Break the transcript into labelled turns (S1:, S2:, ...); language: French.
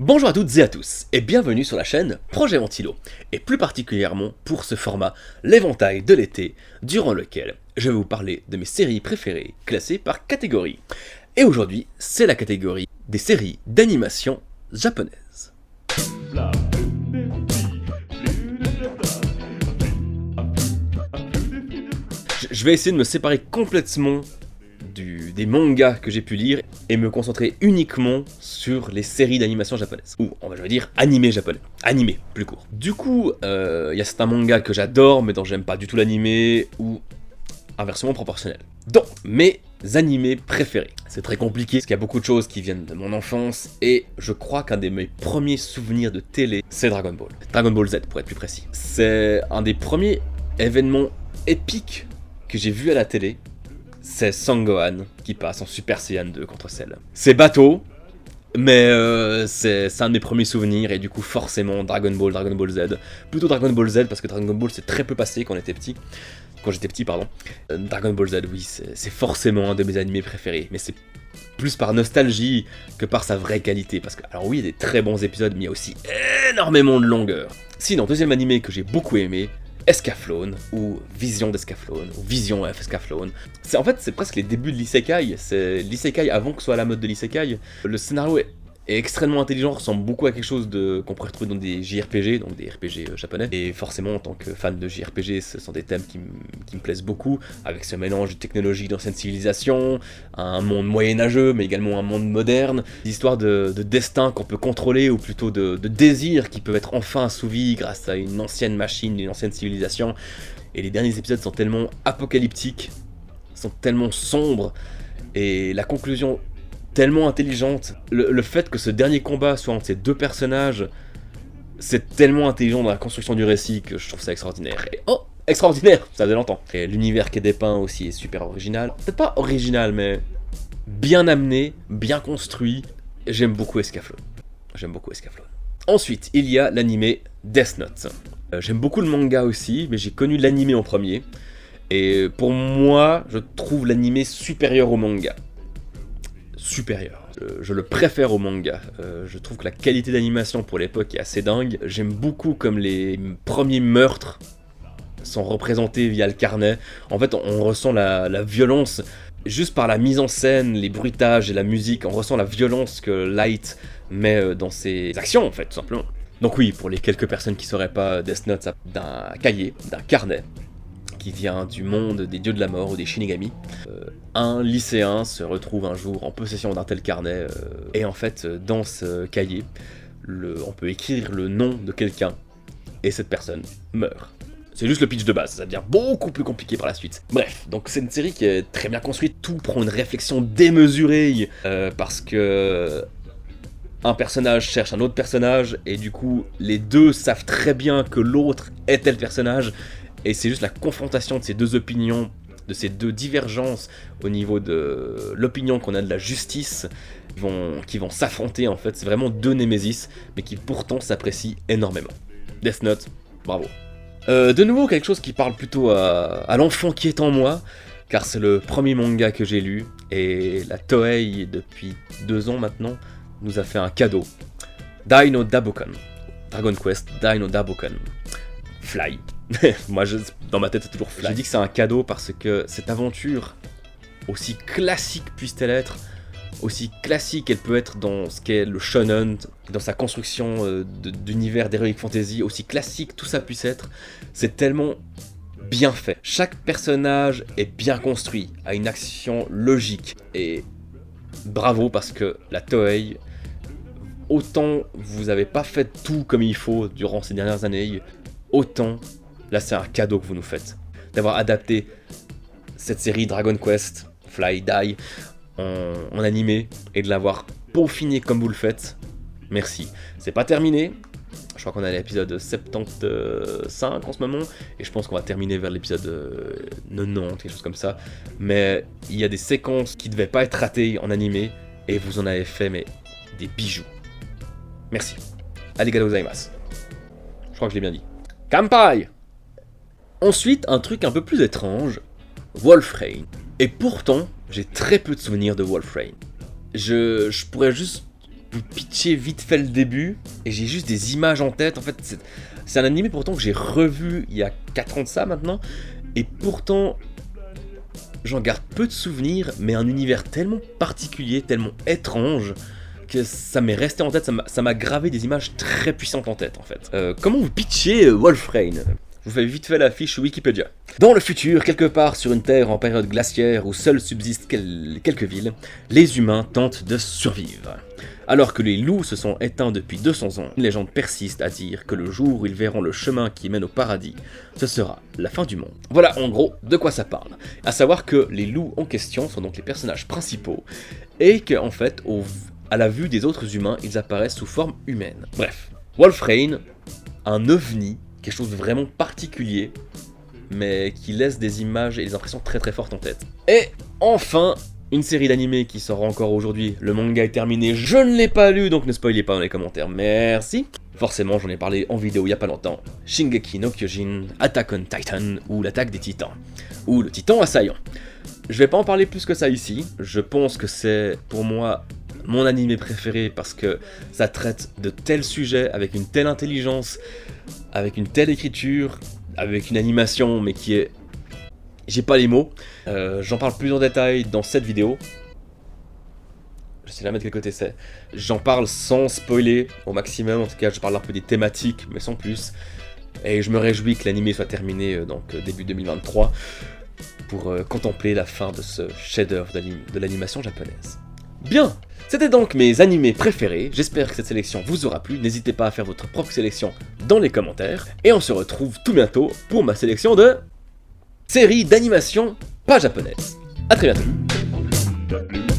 S1: Bonjour à toutes et à tous, et bienvenue sur la chaîne Projet Ventilo, et plus particulièrement pour ce format, l'éventail de l'été, durant lequel je vais vous parler de mes séries préférées, classées par catégorie. Et aujourd'hui, c'est la catégorie des séries d'animation japonaises. Je vais essayer de me séparer complètement des mangas que j'ai pu lire et me concentrer uniquement sur les séries d'animation japonaises. Ou, on va dire, animé japonais. Animé, plus court. Du coup, y a certains mangas que j'adore, mais dont j'aime pas du tout l'animé, ou inversement proportionnel. Donc, mes animés préférés. C'est très compliqué, parce qu'il y a beaucoup de choses qui viennent de mon enfance, et je crois qu'un de mes premiers souvenirs de télé, c'est Dragon Ball. Dragon Ball Z, pour être plus précis. C'est un des premiers événements épiques que j'ai vu à la télé. C'est Son Gohan qui passe en Super Saiyan 2 contre Cell. C'est bateau, mais c'est un de mes premiers souvenirs, et du coup forcément Dragon Ball Z. Plutôt Dragon Ball Z, parce que Dragon Ball c'est très peu passé quand j'étais petit. Dragon Ball Z, oui, c'est forcément un de mes animés préférés, mais c'est plus par nostalgie que par sa vraie qualité, parce que, alors oui, il y a des très bons épisodes, mais il y a aussi énormément de longueur. Sinon, deuxième animé que j'ai beaucoup aimé, Escaflowne, ou Vision d'Escaflowne, ou Vision F Escaflowne. En fait, c'est presque les débuts de l'isekai, c'est l'isekai avant que soit la mode de l'isekai. Le scénario est extrêmement intelligent, ressemble beaucoup à quelque chose qu'on pourrait retrouver dans des JRPG, donc des RPG japonais. Et forcément, en tant que fan de JRPG, ce sont des thèmes qui me plaisent beaucoup, avec ce mélange de technologie d'anciennes civilisations, un monde moyenâgeux, mais également un monde moderne, des histoires de destin qu'on peut contrôler, ou plutôt de désirs qui peuvent être enfin assouvis grâce à une ancienne machine, une ancienne civilisation. Et les derniers épisodes sont tellement apocalyptiques, sont tellement sombres, et la conclusion tellement intelligente. Le fait que ce dernier combat soit entre ces deux personnages, c'est tellement intelligent dans la construction du récit que je trouve ça extraordinaire. Et oh, extraordinaire, ça faisait longtemps. Et l'univers qui est dépeint aussi est super original. Peut-être pas original, mais bien amené, bien construit. J'aime beaucoup Escaflowne. Ensuite, il y a l'animé Death Note. J'aime beaucoup le manga aussi, mais j'ai connu l'animé en premier. Et pour moi, je trouve l'animé supérieur au manga. Je le préfère au manga. Je trouve que la qualité d'animation pour l'époque est assez dingue. J'aime beaucoup comme les premiers meurtres sont représentés via le carnet. En fait, on ressent la violence juste par la mise en scène, les bruitages et la musique. On ressent la violence que Light met dans ses actions, en fait, tout simplement. Donc oui, pour les quelques personnes qui ne sauraient pas, Death Note, ça d'un cahier, d'un carnet qui vient du monde des dieux de la mort ou des Shinigami. Un lycéen se retrouve un jour en possession d'un tel carnet, et en fait, dans ce cahier, on peut écrire le nom de quelqu'un, et cette personne meurt. C'est juste le pitch de base, ça devient beaucoup plus compliqué par la suite. Bref, donc c'est une série qui est très bien construite, tout prend une réflexion démesurée, parce que un personnage cherche un autre personnage, et du coup, les deux savent très bien que l'autre est tel personnage, et c'est juste la confrontation de ces deux opinions, de ces deux divergences au niveau de l'opinion qu'on a de la justice, qui vont s'affronter en fait. C'est vraiment deux némésis, mais qui pourtant s'apprécient énormément. Death Note, bravo. De nouveau, quelque chose qui parle plutôt à l'enfant qui est en moi, car c'est le premier manga que j'ai lu, et la Toei, depuis 2 ans maintenant, nous a fait un cadeau. Dai no Daboken. Dragon Quest, Dai no Daboken. Fly. Moi, dans ma tête, c'est toujours Fly. J'ai dit que c'est un cadeau parce que cette aventure, aussi classique puisse-t-elle être, aussi classique elle peut être dans ce qu'est le shonen, dans sa construction d'univers d'heroic fantasy, aussi classique tout ça puisse être, c'est tellement bien fait. Chaque personnage est bien construit, a une action logique, et bravo parce que la Toei, autant vous avez pas fait tout comme il faut durant ces dernières années, autant là c'est un cadeau que vous nous faites, d'avoir adapté cette série Dragon Quest, Fly, Die, en animé, et de l'avoir peaufiné comme vous le faites. Merci. C'est pas terminé, je crois qu'on est à l'épisode 75 en ce moment, et je pense qu'on va terminer vers l'épisode 90, quelque chose comme ça, mais il y a des séquences qui devaient pas être ratées en animé, et vous en avez fait mais des bijoux. Merci. Arigatou gozaimasu. Je crois que je l'ai bien dit. Kampai! Ensuite, un truc un peu plus étrange, Wolfrain. Et pourtant, j'ai très peu de souvenirs de Wolfrain. Je pourrais juste vous pitcher vite fait le début, et j'ai juste des images en tête. En fait, c'est un animé pourtant que j'ai revu il y a 4 ans de ça maintenant, et pourtant j'en garde peu de souvenirs, mais un univers tellement particulier, tellement étrange, que ça m'est resté en tête, ça m'a gravé des images très puissantes en tête en fait. Comment vous pitchez Wolfrain ? Je vous fais vite fait la fiche Wikipédia. Dans le futur, quelque part sur une terre en période glaciaire où seules subsistent quelques villes, les humains tentent de survivre. Alors que les loups se sont éteints depuis 200 ans, une légende persiste à dire que le jour où ils verront le chemin qui mène au paradis, ce sera la fin du monde. Voilà en gros de quoi ça parle. À savoir que les loups en question sont donc les personnages principaux, et qu'en fait, à la vue des autres humains, ils apparaissent sous forme humaine. Bref, Wolfrain, un ovni, quelque chose de vraiment particulier, mais qui laisse des images et des impressions très très fortes en tête. Et enfin, une série d'animés qui sort encore aujourd'hui, le manga est terminé, je ne l'ai pas lu, donc ne spoilez pas dans les commentaires, merci. Forcément, j'en ai parlé en vidéo il y a pas longtemps. Shingeki no Kyojin, Attack on Titan, ou l'attaque des titans, ou le titan assaillant. Je vais pas en parler plus que ça ici, je pense que c'est pour moi mon animé préféré parce que ça traite de tels sujets avec une telle intelligence, avec une telle écriture, avec une animation mais qui est... J'ai pas les mots, j'en parle plus en détail dans cette vidéo. Je sais jamais de quel côté c'est. J'en parle sans spoiler au maximum, en tout cas je parle un peu des thématiques mais sans plus. Et je me réjouis que l'animé soit terminé donc début 2023 pour contempler la fin de ce chef-d'œuvre de l'animation japonaise. Bien, c'était donc mes animés préférés, j'espère que cette sélection vous aura plu, n'hésitez pas à faire votre propre sélection dans les commentaires, et on se retrouve tout bientôt pour ma sélection de séries d'animation pas japonaises. A très bientôt.